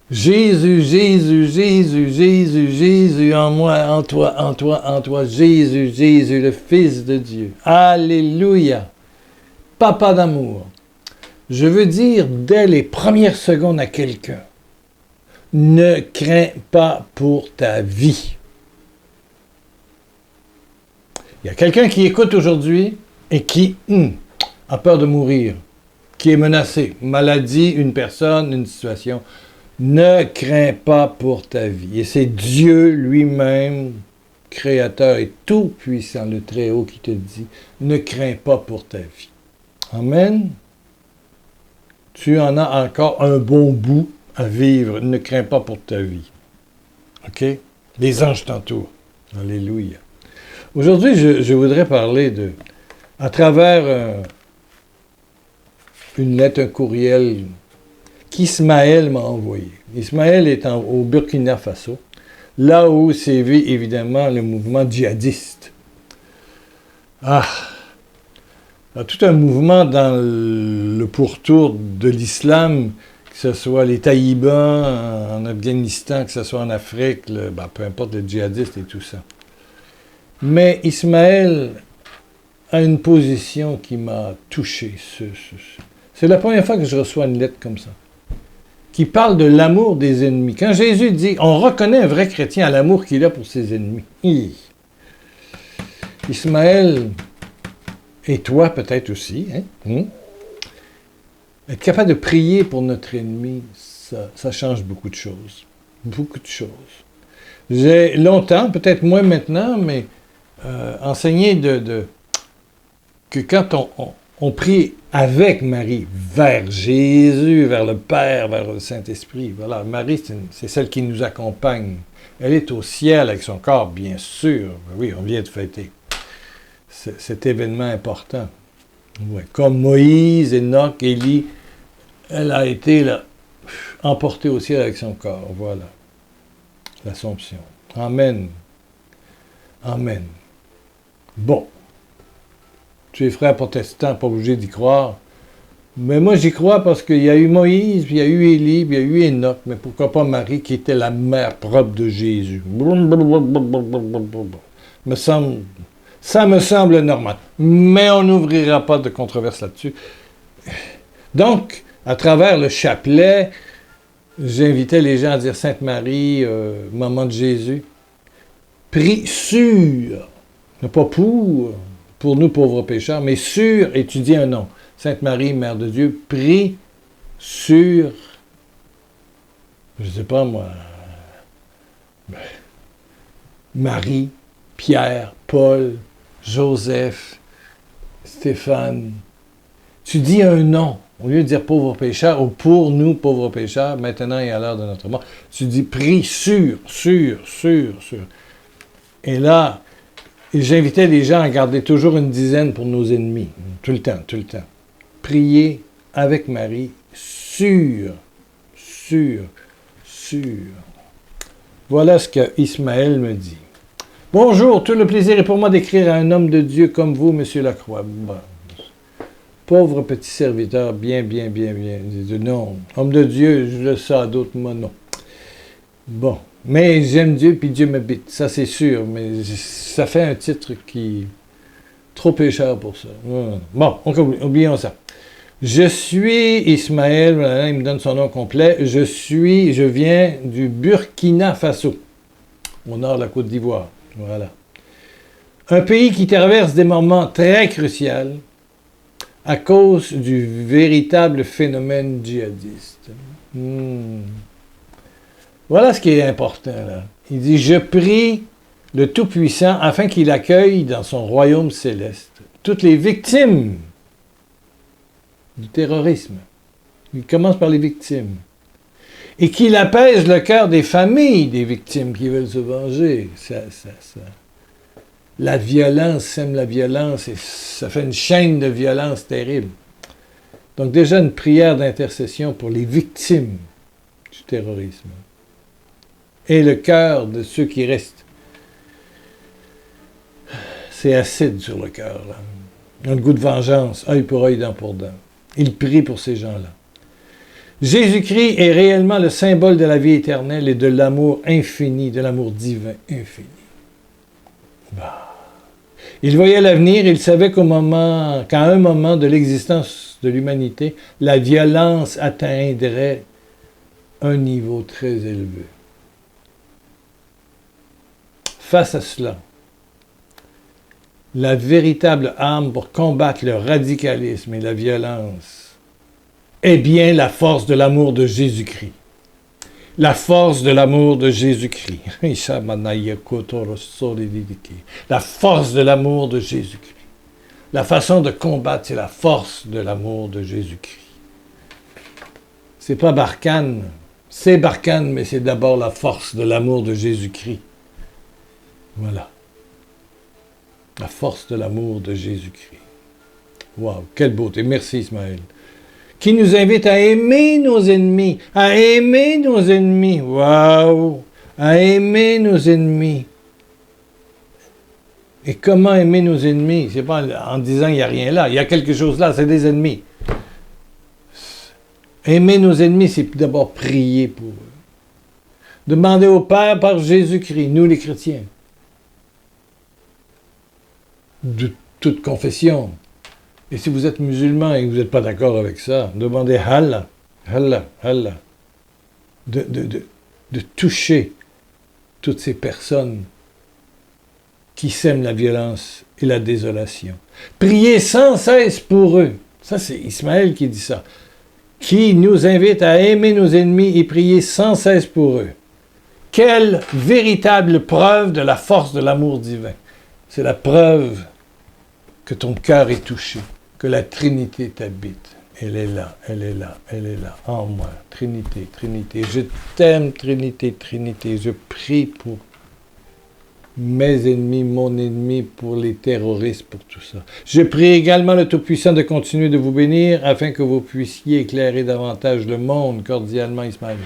Jésus, Jésus, Jésus, Jésus, Jésus, en moi, en toi, en toi, en toi, Jésus, Jésus, le Fils de Dieu. Alléluia. Papa d'amour. Je veux dire dès les premières secondes à quelqu'un, ne crains pas pour ta vie. Il y a quelqu'un qui écoute aujourd'hui et qui a peur de mourir, qui est menacé, maladie, une personne, une situation. Ne crains pas pour ta vie. Et c'est Dieu lui-même, créateur et tout-puissant, le Très-Haut, qui te dit, ne crains pas pour ta vie. Amen. Tu en as encore un bon bout à vivre. Ne crains pas pour ta vie. OK? Les anges t'entourent. Alléluia. Aujourd'hui, je voudrais parler à travers une lettre, un courriel qu'Ismaël m'a envoyé. Ismaël est au Burkina Faso, là où sévit évidemment le mouvement djihadiste. Il y a tout un mouvement dans le pourtour de l'islam, que ce soit les talibans en Afghanistan, que ce soit en Afrique, peu importe les djihadistes et tout ça. Mais Ismaël a une position qui m'a touché. C'est la première fois que je reçois une lettre comme ça, qui parle de l'amour des ennemis. Quand Jésus dit, on reconnaît un vrai chrétien à l'amour qu'il a pour ses ennemis. Ismaël, et toi peut-être aussi, être capable de prier pour notre ennemi, ça change beaucoup de choses. Beaucoup de choses. J'ai longtemps, peut-être moins maintenant, mais enseigné que quand on prie avec Marie, vers Jésus, vers le Père, vers le Saint-Esprit. Voilà, Marie, c'est celle qui nous accompagne. Elle est au ciel avec son corps, bien sûr. Oui, on vient de fêter cet événement important. Ouais. Comme Moïse, Enoch, Élie, elle a été emportée au ciel avec son corps. Voilà, l'Assomption. Amen. Amen. Bon. Tu es frère protestant, pas obligé d'y croire. Mais moi, j'y crois parce qu'il y a eu Moïse, puis il y a eu Élie, puis il y a eu Enoch, mais pourquoi pas Marie, qui était la mère propre de Jésus. Ça me semble normal. Mais on n'ouvrira pas de controverse là-dessus. Donc, à travers le chapelet, j'invitais les gens à dire Sainte Marie, maman de Jésus. Prie sur, pas pour nous pauvres pécheurs, mais sur, étudie un nom. Sainte Marie, Mère de Dieu, prie sur, je ne sais pas moi, Marie, Pierre, Paul, Joseph, Stéphane. Tu dis un nom, au lieu de dire pauvres pécheurs, ou pour nous pauvres pécheurs, maintenant et à l'heure de notre mort, tu dis prie sur. Et là, j'invitais les gens à garder toujours une dizaine pour nos ennemis. Tout le temps. Prier avec Marie sur. Voilà ce que Ismaël me dit. Bonjour, tout le plaisir est pour moi d'écrire à un homme de Dieu comme vous, Monsieur Lacroix. Bon. Pauvre petit serviteur, bien. Non, homme de Dieu, je le sais à d'autres mots, non. Bon. Mais j'aime Dieu, puis Dieu m'habite. Ça, c'est sûr. Mais ça fait un titre qui est trop pécheur pour ça. Bon, oublions ça. Je suis Ismaël, il me donne son nom complet. Je viens du Burkina Faso, au nord de la Côte d'Ivoire. Voilà. Un pays qui traverse des moments très cruciaux à cause du véritable phénomène djihadiste. Voilà ce qui est important, là. Il dit, je prie le Tout-Puissant afin qu'il accueille dans son royaume céleste toutes les victimes du terrorisme. Il commence par les victimes. Et qu'il apaise le cœur des familles des victimes qui veulent se venger. La violence sème la violence et ça fait une chaîne de violence terrible. Donc déjà une prière d'intercession pour les victimes du terrorisme. Et le cœur de ceux qui restent. C'est acide sur le cœur, là. Un goût de vengeance, œil pour œil, dent pour dent. Il prie pour ces gens-là. Jésus-Christ est réellement le symbole de la vie éternelle et de l'amour infini, de l'amour divin infini. Bah. Il voyait l'avenir, il savait qu'à un moment de l'existence de l'humanité, la violence atteindrait un niveau très élevé. Face à cela, la véritable arme pour combattre le radicalisme et la violence est bien la force de l'amour de Jésus-Christ. La force de l'amour de Jésus-Christ. La force de l'amour de Jésus-Christ. La façon de combattre, c'est la force de l'amour de Jésus-Christ. C'est pas Barkhane. C'est Barkhane, mais c'est d'abord la force de l'amour de Jésus-Christ. Voilà. La force de l'amour de Jésus-Christ. Wow, quelle beauté. Merci Ismaël. Qui nous invite à aimer nos ennemis. À aimer nos ennemis. Wow. À aimer nos ennemis. Et comment aimer nos ennemis? C'est pas en disant il n'y a rien là. Il y a quelque chose là, c'est des ennemis. Aimer nos ennemis, c'est d'abord prier pour eux. Demander au Père par Jésus-Christ, nous les chrétiens, de toute confession. Et si vous êtes musulman et que vous n'êtes pas d'accord avec ça, demandez Allah, de toucher toutes ces personnes qui sèment la violence et la désolation. Priez sans cesse pour eux. Ça, c'est Ismaël qui dit ça. Qui nous invite à aimer nos ennemis et prier sans cesse pour eux. Quelle véritable preuve de la force de l'amour divin. C'est la preuve que ton cœur est touché, que la Trinité t'habite. Elle est là, elle est là, elle est là, en moi. Trinité, Trinité. Je t'aime, Trinité, Trinité. Je prie pour mes ennemis, mon ennemi, pour les terroristes, pour tout ça. Je prie également le Tout-Puissant de continuer de vous bénir afin que vous puissiez éclairer davantage le monde, cordialement Ismaël.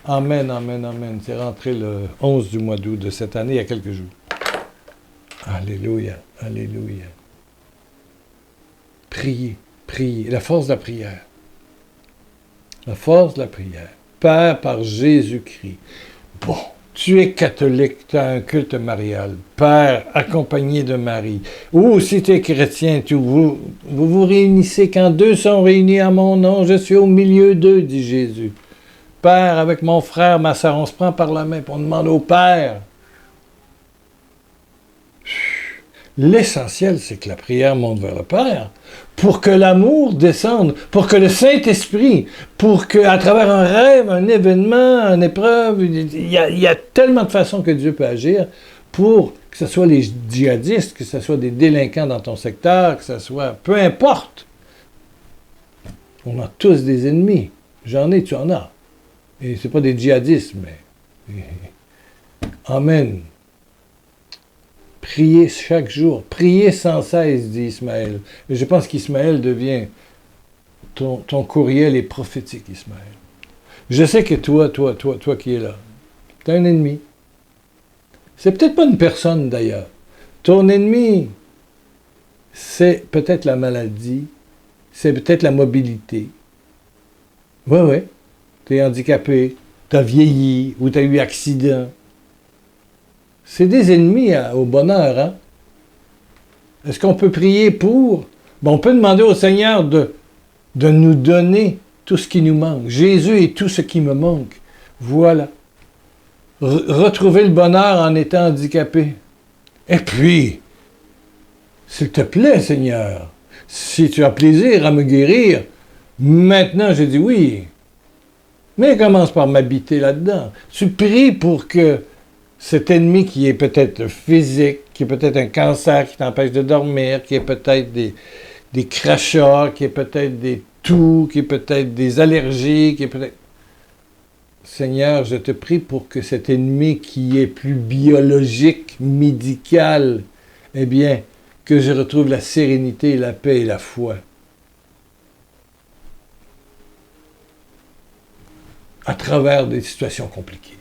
Amen, amen, amen. C'est rentré le 11 du mois d'août de cette année, il y a quelques jours. Alléluia, alléluia. Priez, priez. La force de la prière. La force de la prière. Père par Jésus-Christ. Bon, tu es catholique, tu as un culte marial. Père, accompagné de Marie. Ou si tu es chrétien, vous vous réunissez. Quand deux sont réunis à mon nom, je suis au milieu d'eux, dit Jésus. Père, avec mon frère, ma soeur, on se prend par la main et on demande au Père. L'essentiel, c'est que la prière monte vers le Père, pour que l'amour descende, pour que le Saint-Esprit, pour qu'à travers un rêve, un événement, une épreuve, il y a tellement de façons que Dieu peut agir pour que ce soit les djihadistes, que ce soit des délinquants dans ton secteur, que ce soit... Peu importe. On a tous des ennemis. J'en ai, tu en as. Et c'est pas des djihadistes, mais... Amen. Priez chaque jour. Priez sans cesse, dit Ismaël. Et je pense qu'Ismaël devient... Ton courriel est prophétique, Ismaël. Je sais que toi qui es là, tu as un ennemi. C'est peut-être pas une personne, d'ailleurs. Ton ennemi, c'est peut-être la maladie, c'est peut-être la mobilité. Oui. Tu es handicapé, tu as vieilli ou tu as eu accident. C'est des ennemis au bonheur, hein? Est-ce qu'on peut prier pour? Ben, on peut demander au Seigneur de nous donner tout ce qui nous manque. Jésus est tout ce qui me manque. Voilà. Retrouver le bonheur en étant handicapé. Et puis, s'il te plaît, Seigneur, si tu as plaisir à me guérir, maintenant je dis oui. Mais commence par m'habiter là-dedans. Tu pries pour que cet ennemi qui est peut-être physique, qui est peut-être un cancer qui t'empêche de dormir, qui est peut-être des crachats, qui est peut-être des toux, qui est peut-être des allergies, qui est peut-être... Seigneur, je te prie pour que cet ennemi qui est plus biologique, médical, eh bien, que je retrouve la sérénité, la paix et la foi. À travers des situations compliquées.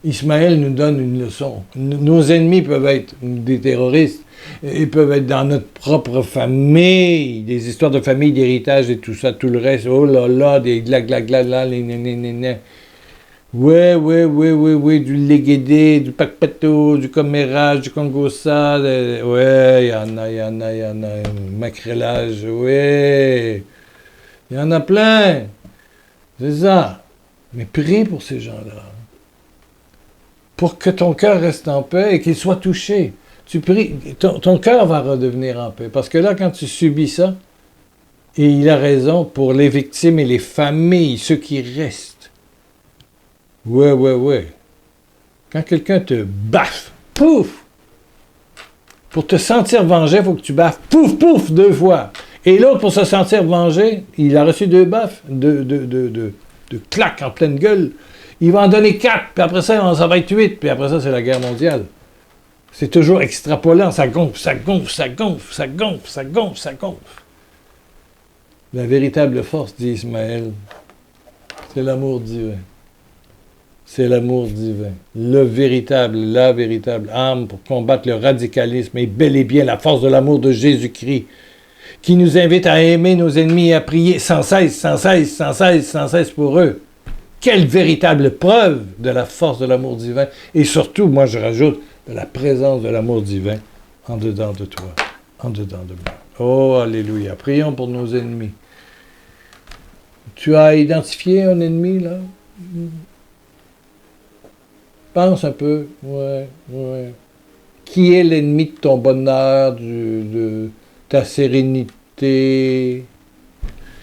Ismaël nous donne une leçon. Nos ennemis peuvent être des terroristes, ils peuvent être dans notre propre famille, des histoires de famille, d'héritage et tout ça, tout le reste. Oh là là, des gla, les nénénéné. Ouais, du Léguédé, du Pakpato, du Commérage, du Congossa, ouais, il y en a, macrélage, ouais, il y en a plein, c'est ça. Mais prie pour ces gens-là, pour que ton cœur reste en paix et qu'il soit touché. Tu pries, ton cœur va redevenir en paix, parce que là, quand tu subis ça, et il a raison, pour les victimes et les familles, ceux qui restent, ouais. Quand quelqu'un te baffe, pouf! Pour te sentir vengé, il faut que tu baffes, pouf, 2 fois. Et l'autre, pour se sentir vengé, il a reçu 2 baffes, de claques en pleine gueule. Il va en donner 4, puis après ça va être 8, puis après ça, c'est la guerre mondiale. C'est toujours extrapolant, ça gonfle. La véritable force, dit Ismaël, c'est l'amour divin. C'est l'amour divin. La véritable âme pour combattre le radicalisme est bel et bien la force de l'amour de Jésus-Christ, qui nous invite à aimer nos ennemis et à prier sans cesse pour eux. Quelle véritable preuve de la force de l'amour divin. Et surtout, moi je rajoute, de la présence de l'amour divin en dedans de toi, en dedans de moi. Oh, alléluia. Prions pour nos ennemis. Tu as identifié un ennemi, là? Pense un peu. Ouais. Qui est l'ennemi de ton bonheur, de ta sérénité?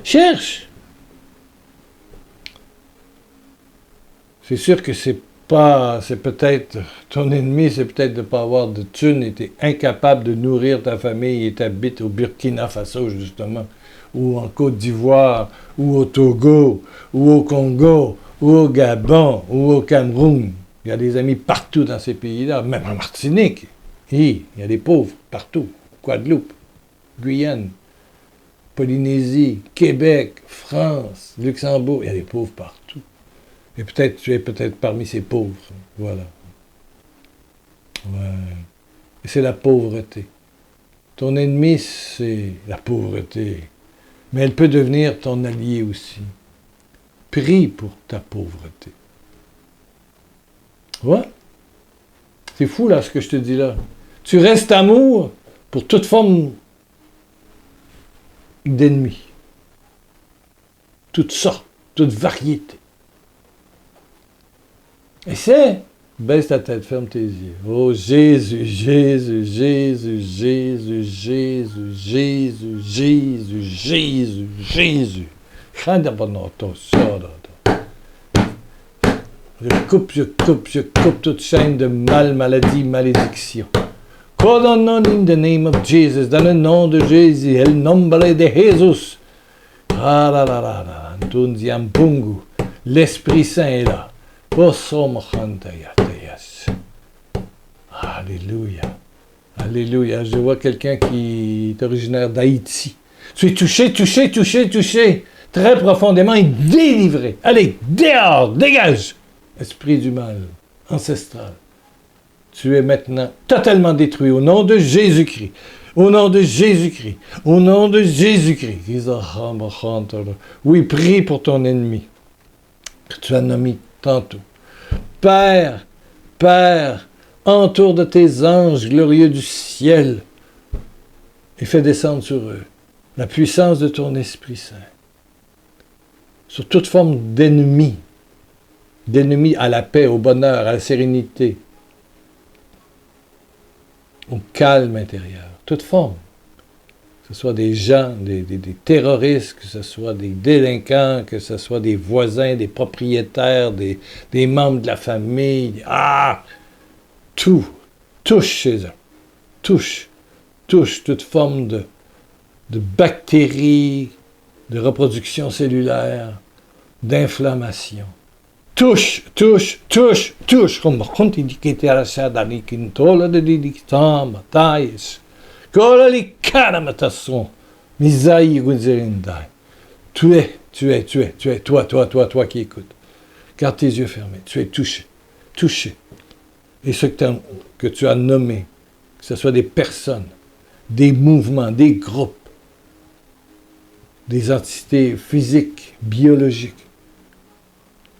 Cherche! C'est sûr que c'est peut-être, ton ennemi, c'est peut-être de ne pas avoir de thunes et tu es incapable de nourrir ta famille et t'habites au Burkina Faso, justement, ou en Côte d'Ivoire, ou au Togo, ou au Congo, ou au Gabon, ou au Cameroun. Il y a des amis partout dans ces pays-là, même en Martinique. Il y a des pauvres partout. Guadeloupe, Guyane, Polynésie, Québec, France, Luxembourg, il y a des pauvres partout. Et peut-être, tu es peut-être parmi ces pauvres. Voilà. Ouais. Et c'est la pauvreté. Ton ennemi, c'est la pauvreté. Mais elle peut devenir ton allié aussi. Prie pour ta pauvreté. Ouais. C'est fou, là, ce que je te dis là. Tu restes amour pour toute forme d'ennemi. Toutes sortes, toute variété. Et c'est, baisse ta tête, ferme tes yeux. Oh Jésus, Jésus, Jésus, Jésus, Jésus, Jésus, Jésus, Jésus, Jésus. Je coupe toute chaîne de mal, maladie, malédiction. In the name of Jesus, dans le nom de Jésus, el nombre de Jésus. L'Esprit Saint est là. Alléluia. Alléluia. Je vois quelqu'un qui est originaire d'Haïti. Tu es touché, très profondément et délivré. Allez, dehors, dégage. Esprit du mal, ancestral. Tu es maintenant totalement détruit au nom de Jésus-Christ. Au nom de Jésus-Christ. Au nom de Jésus-Christ. Oui, prie pour ton ennemi que tu as nommé tantôt. Père, entoure de tes anges glorieux du ciel et fais descendre sur eux la puissance de ton Esprit Saint. Sur toute forme d'ennemi à la paix, au bonheur, à la sérénité, au calme intérieur, toute forme. Que ce soit des gens, des terroristes, que ce soit des délinquants, que ce soit des voisins, des propriétaires, des membres de la famille. Tout. Touche chez eux. Touche toute forme de bactéries, de reproduction cellulaire, d'inflammation. Touche. Tu es, toi qui écoutes. Garde tes yeux fermés, tu es touché. touché. Et ce que tu as nommé, que ce soit des personnes, des mouvements, des groupes, des entités physiques, biologiques,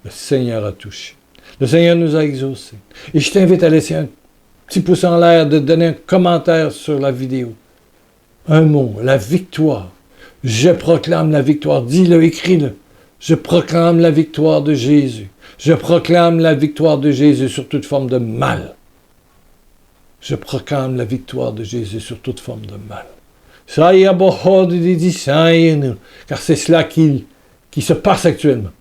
le Seigneur a touché. Le Seigneur nous a exaucés. Et je t'invite à laisser un petit pouce en l'air, de donner un commentaire sur la vidéo. Un mot, la victoire. Je proclame la victoire. Dis-le, écris-le. Je proclame la victoire de Jésus. Je proclame la victoire de Jésus sur toute forme de mal. Je proclame la victoire de Jésus sur toute forme de mal. Car c'est cela qui se passe actuellement.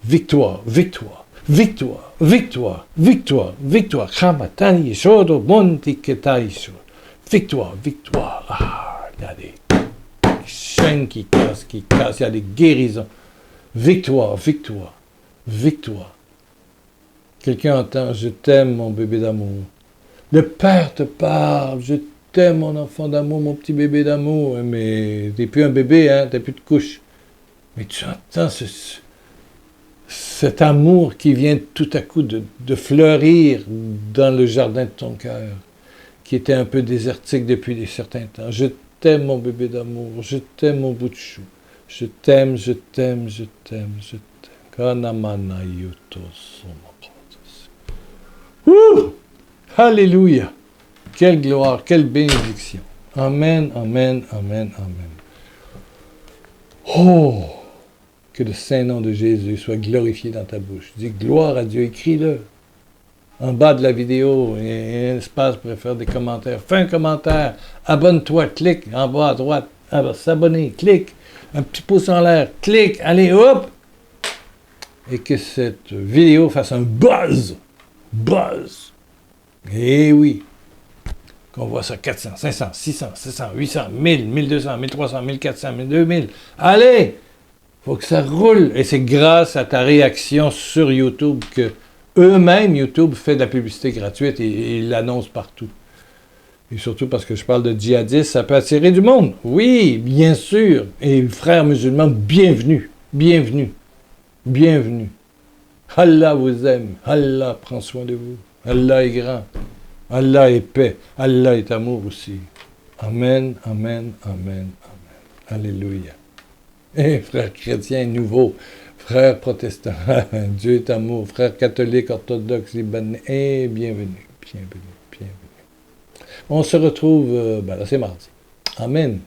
Victoire, victoire, victoire, victoire, victoire, victoire. Victoire, victoire. Ah, il y a des chaînes qui cassent, il y a des guérisons. Victoire, victoire, victoire. Quelqu'un entend, je t'aime mon bébé d'amour. Le Père te parle, je t'aime mon enfant d'amour, mon petit bébé d'amour. Mais t'es plus un bébé, hein, t'as plus de couche. Mais tu entends cet amour qui vient tout à coup de fleurir dans le jardin de ton cœur, qui était un peu désertique depuis des certains temps. Je t'aime mon bébé d'amour, je t'aime mon bout de chou. Je t'aime, je t'aime, je t'aime, je t'aime. Alléluia! Quelle gloire, quelle bénédiction. Amen, amen, amen, amen. Oh! Que le saint nom de Jésus soit glorifié dans ta bouche. Dis gloire à Dieu, écris-le. En bas de la vidéo, il y a un espace pour faire des commentaires. Fais un commentaire, abonne-toi, clique en bas à droite, s'abonner, clique, un petit pouce en l'air, clique, allez, hop! Et que cette vidéo fasse un buzz. Buzz. Eh oui. Qu'on voit ça 400, 500, 600, 700, 800, 1000, 1200, 1300, 1400, 2000. Allez! Faut que ça roule. Et c'est grâce à ta réaction sur YouTube que eux-mêmes, YouTube fait de la publicité gratuite et ils l'annoncent partout. Et surtout parce que je parle de djihadistes, ça peut attirer du monde. Oui, bien sûr. Et frères musulmans, bienvenue. Bienvenue. Bienvenue. Allah vous aime. Allah prend soin de vous. Allah est grand. Allah est paix. Allah est amour aussi. Amen, amen, amen, amen. Alléluia. Et frères chrétiens nouveaux, frères protestants, Dieu est amour, frères catholiques, orthodoxes, libanais, et bienvenue, bienvenue, bienvenue. On se retrouve, là c'est mardi. Amen.